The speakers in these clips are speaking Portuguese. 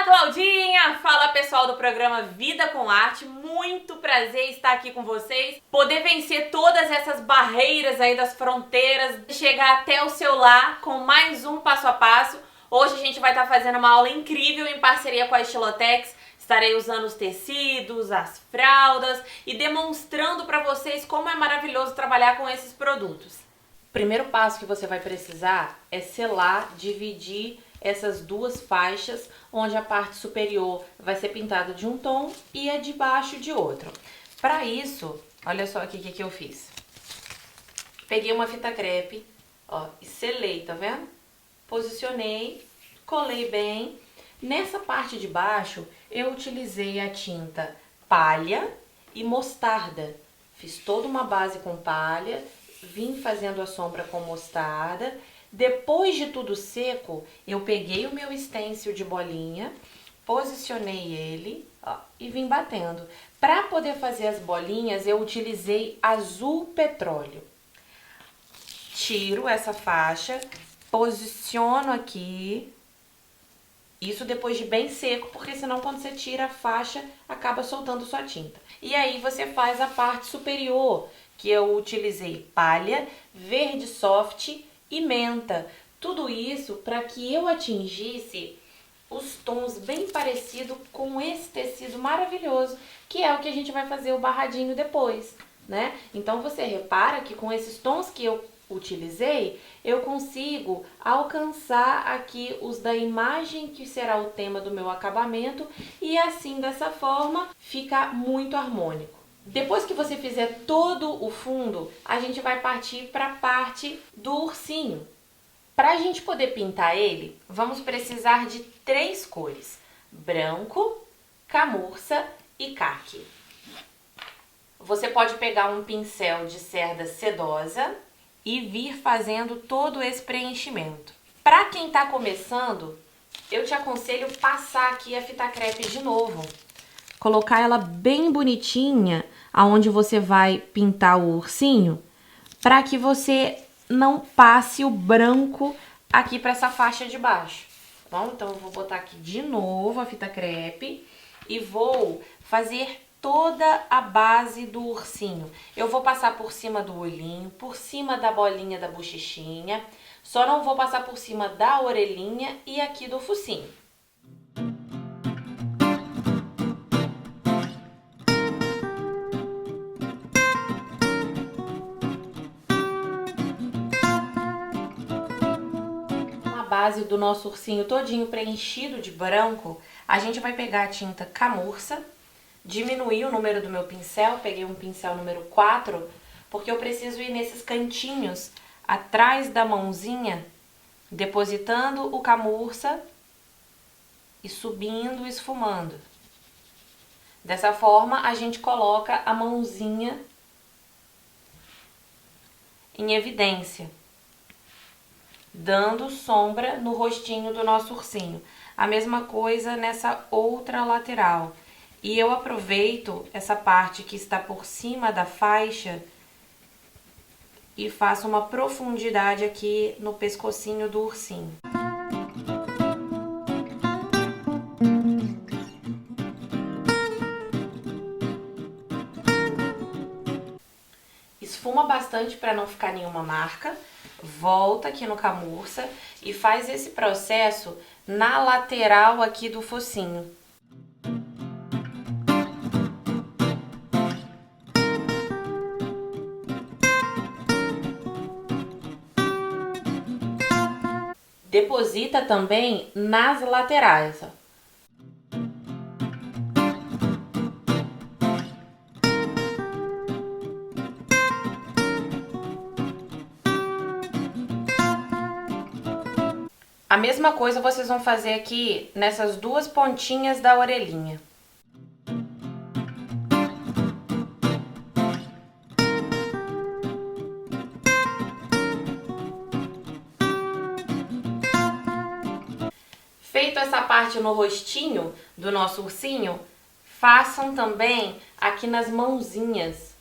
Claudinha! Fala pessoal do programa Vida com Arte, muito prazer estar aqui com vocês, poder vencer todas essas barreiras aí das fronteiras, chegar até o seu lar com mais um passo a passo. Hoje a gente vai estar fazendo uma aula incrível em parceria com a Estilotex. Estarei usando os tecidos, as fraldas e demonstrando para vocês como é maravilhoso trabalhar com esses produtos. O primeiro passo que você vai precisar é selar, dividir essas duas faixas, onde a parte superior vai ser pintada de um tom e a de baixo de outro. Para isso, olha só aqui o que eu fiz. Peguei uma fita crepe, ó, e selei, tá vendo? Posicionei, colei bem. Nessa parte de baixo, eu utilizei a tinta palha e mostarda. Fiz toda uma base com palha, vim fazendo a sombra com mostarda. Depois de tudo seco, eu peguei o meu stencil de bolinha, posicionei ele, ó, e vim batendo. Para poder fazer as bolinhas, eu utilizei azul petróleo. Tiro essa faixa, posiciono aqui. Isso depois de bem seco, porque senão quando você tira a faixa, acaba soltando sua tinta. E aí você faz a parte superior, que eu utilizei palha, verde soft e menta. Tudo isso para que eu atingisse os tons bem parecidos com esse tecido maravilhoso, que é o que a gente vai fazer o barradinho depois, né? Então você repara que com esses tons que eu utilizei, eu consigo alcançar aqui os da imagem que será o tema do meu acabamento e assim, dessa forma, fica muito harmônico. Depois que você fizer todo o fundo, a gente vai partir para a parte do ursinho. Para a gente poder pintar ele, vamos precisar de 3 cores: branco, camurça e caqui. Você pode pegar um pincel de cerda sedosa e vir fazendo todo esse preenchimento. Para quem está começando, eu te aconselho passar aqui a fita crepe de novo. Colocar ela bem bonitinha, aonde você vai pintar o ursinho, para que você não passe o branco aqui para essa faixa de baixo. Bom, então eu vou botar aqui de novo a fita crepe e vou fazer toda a base do ursinho. Eu vou passar por cima do olhinho, por cima da bolinha da bochechinha, só não vou passar por cima da orelhinha e aqui do focinho. A base do nosso ursinho todinho preenchido de branco, a gente vai pegar a tinta camurça, diminuir o número do meu pincel, peguei um pincel número 4, porque eu preciso ir nesses cantinhos atrás da mãozinha, depositando o camurça e subindo, esfumando. Dessa forma, a gente coloca a mãozinha em evidência, dando sombra no rostinho do nosso ursinho. A mesma coisa nessa outra lateral. E eu aproveito essa parte que está por cima da faixa e faço uma profundidade aqui no pescocinho do ursinho. Esfuma bastante para não ficar nenhuma marca. Volta aqui no camurça e faz esse processo na lateral aqui do focinho. Deposita também nas laterais, ó. A mesma coisa vocês vão fazer aqui nessas duas pontinhas da orelhinha. Feito essa parte no rostinho do nosso ursinho, façam também aqui nas mãozinhas.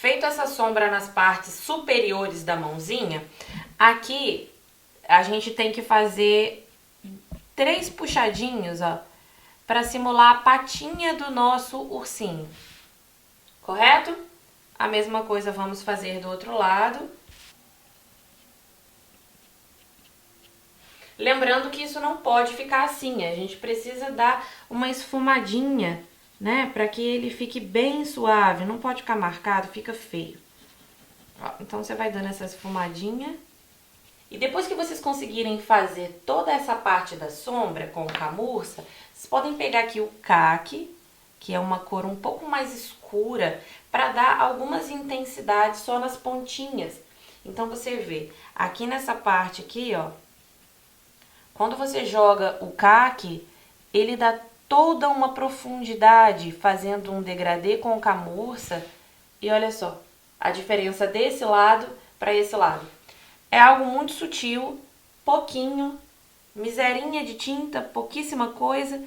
Feito Feita essa sombra nas partes superiores da mãozinha, aqui a gente tem que fazer 3 puxadinhos, ó, para simular a patinha do nosso ursinho. Correto? A mesma coisa vamos fazer do outro lado. Lembrando que isso não pode ficar assim, a gente precisa dar uma esfumadinha, né, para que ele fique bem suave, não pode ficar marcado, fica feio. Ó, então você vai dando essa esfumadinha. E depois que vocês conseguirem fazer toda essa parte da sombra com camurça, vocês podem pegar aqui o caque, que é uma cor um pouco mais escura, para dar algumas intensidades só nas pontinhas. Então você vê, aqui nessa parte aqui, ó, quando você joga o caque, ele dá toda uma profundidade, fazendo um degradê com camurça. E olha só, a diferença desse lado para esse lado. É algo muito sutil, pouquinho, miserinha de tinta, pouquíssima coisa,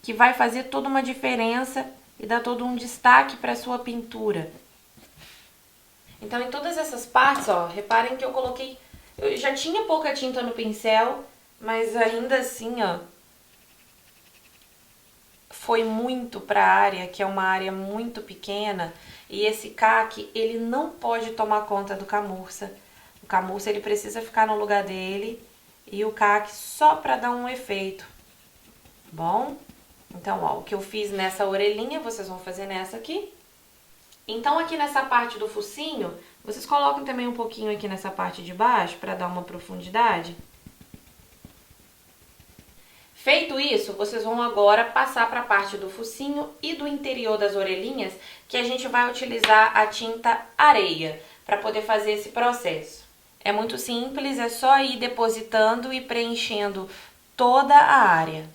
que vai fazer toda uma diferença e dar todo um destaque para a sua pintura. Então, em todas essas partes, ó, reparem que eu já tinha pouca tinta no pincel, mas ainda assim, ó, foi muito para a área, que é uma área muito pequena, e esse caque, ele não pode tomar conta do camurça. O camurça, ele precisa ficar no lugar dele, e o caque só para dar um efeito. Bom? Então, ó, o que eu fiz nessa orelhinha, vocês vão fazer nessa aqui. Então, aqui nessa parte do focinho, vocês colocam também um pouquinho aqui nessa parte de baixo, para dar uma profundidade. Feito isso, vocês vão agora passar para a parte do focinho e do interior das orelhinhas, que a gente vai utilizar a tinta areia para poder fazer esse processo. É muito simples, é só ir depositando e preenchendo toda a área.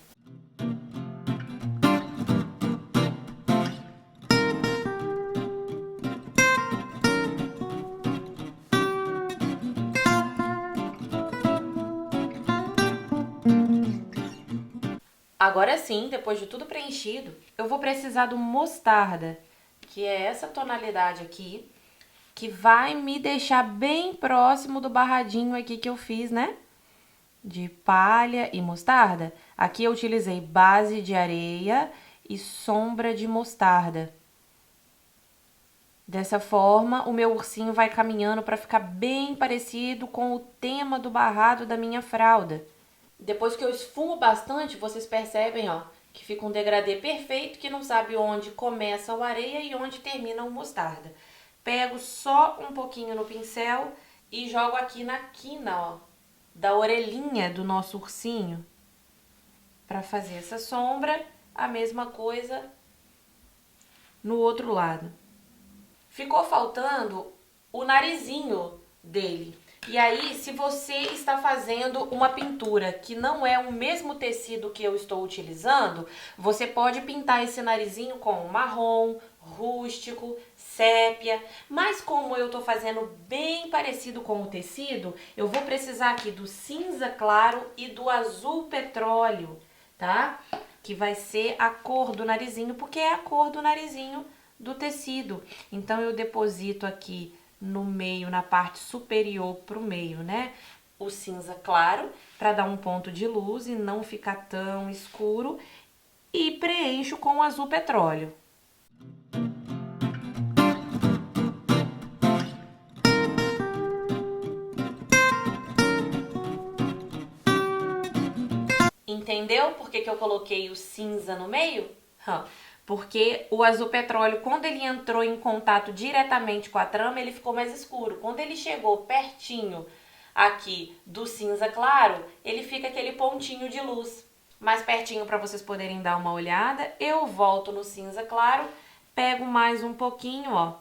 Agora sim, depois de tudo preenchido, eu vou precisar do mostarda, que é essa tonalidade aqui, que vai me deixar bem próximo do barradinho aqui que eu fiz, né? De palha e mostarda. Aqui eu utilizei base de areia e sombra de mostarda. Dessa forma, o meu ursinho vai caminhando para ficar bem parecido com o tema do barrado da minha fralda. Depois que eu esfumo bastante, vocês percebem, ó, que fica um degradê perfeito, que não sabe onde começa o areia e onde termina o mostarda. Pego só um pouquinho no pincel e jogo aqui na quina, ó, da orelhinha do nosso ursinho. Para fazer essa sombra, a mesma coisa no outro lado. Ficou faltando o narizinho dele. E aí, se você está fazendo uma pintura que não é o mesmo tecido que eu estou utilizando, você pode pintar esse narizinho com marrom, rústico, sépia. Mas como eu estou fazendo bem parecido com o tecido, eu vou precisar aqui do cinza claro e do azul petróleo, tá? Que vai ser a cor do narizinho, porque é a cor do narizinho do tecido. Então, eu deposito aqui no meio, na parte superior pro meio, né? O cinza claro, para dar um ponto de luz e não ficar tão escuro. E preencho com o azul petróleo. Entendeu por que eu coloquei o cinza no meio? Porque o azul petróleo, quando ele entrou em contato diretamente com a trama, ele ficou mais escuro. Quando ele chegou pertinho aqui do cinza claro, ele fica aquele pontinho de luz. Mais pertinho para vocês poderem dar uma olhada, eu volto no cinza claro, pego mais um pouquinho, ó,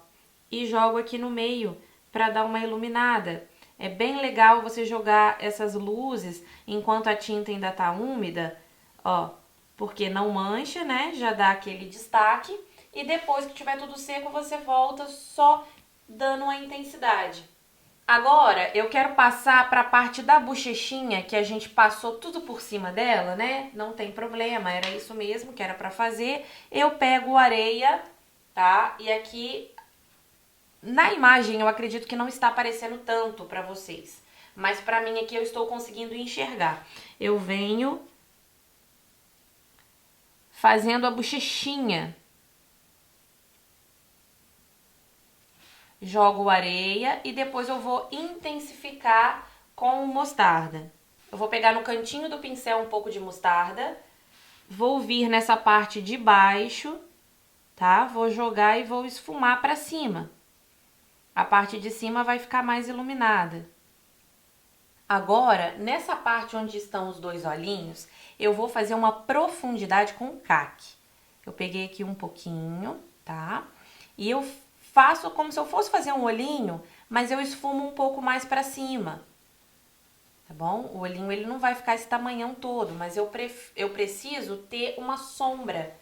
e jogo aqui no meio para dar uma iluminada. É bem legal você jogar essas luzes enquanto a tinta ainda tá úmida, ó, porque não mancha, né? Já dá aquele destaque. E depois que tiver tudo seco, você volta só dando uma intensidade. Agora, eu quero passar para a parte da bochechinha, que a gente passou tudo por cima dela, né? Não tem problema, era isso mesmo que era para fazer. Eu pego areia, tá? E aqui Na imagem eu acredito que não está aparecendo tanto pra vocês, mas pra mim aqui eu estou conseguindo enxergar. Eu venho fazendo a bochechinha. Jogo areia e depois eu vou intensificar com mostarda. Eu vou pegar no cantinho do pincel um pouco de mostarda, vou vir nessa parte de baixo, tá? Vou jogar e vou esfumar pra cima. A parte de cima vai ficar mais iluminada. Agora, nessa parte onde estão os dois olhinhos, eu vou fazer uma profundidade com caque. Eu peguei aqui um pouquinho, tá? E eu faço como se eu fosse fazer um olhinho, mas eu esfumo um pouco mais pra cima. Tá bom? O olhinho ele não vai ficar esse tamanhão todo, mas eu preciso ter uma sombra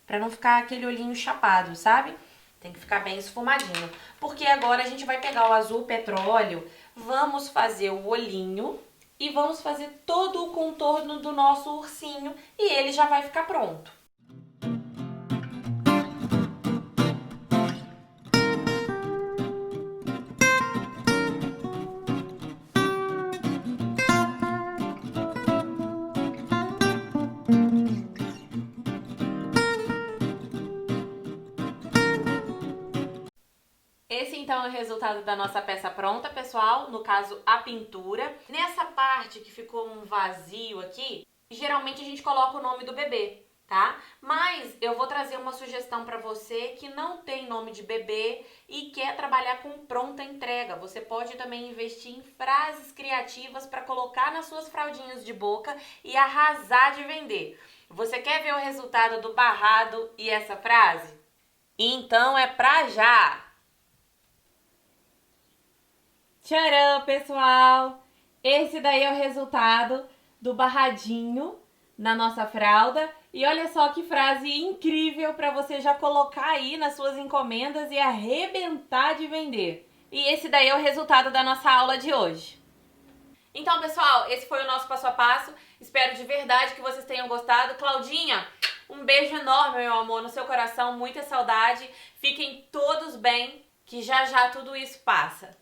pra não ficar aquele olhinho chapado, sabe? Tem que ficar bem esfumadinho. Porque agora a gente vai pegar o azul petróleo, vamos fazer o olhinho e vamos fazer todo o contorno do nosso ursinho e ele já vai ficar pronto. Esse então é o resultado da nossa peça pronta, pessoal, no caso a pintura. Nessa parte que ficou um vazio aqui, geralmente a gente coloca o nome do bebê, tá? Mas eu vou trazer uma sugestão para você que não tem nome de bebê e quer trabalhar com pronta entrega. Você pode também investir em frases criativas para colocar nas suas fraldinhas de boca e arrasar de vender. Você quer ver o resultado do barrado e essa frase? Então é pra já! Tcharam, pessoal! Esse daí é o resultado do barradinho na nossa fralda. E olha só que frase incrível para você já colocar aí nas suas encomendas e arrebentar de vender. E esse daí é o resultado da nossa aula de hoje. Então, pessoal, esse foi o nosso passo a passo. Espero de verdade que vocês tenham gostado. Claudinha, um beijo enorme, meu amor, no seu coração. Muita saudade. Fiquem todos bem, que já já tudo isso passa.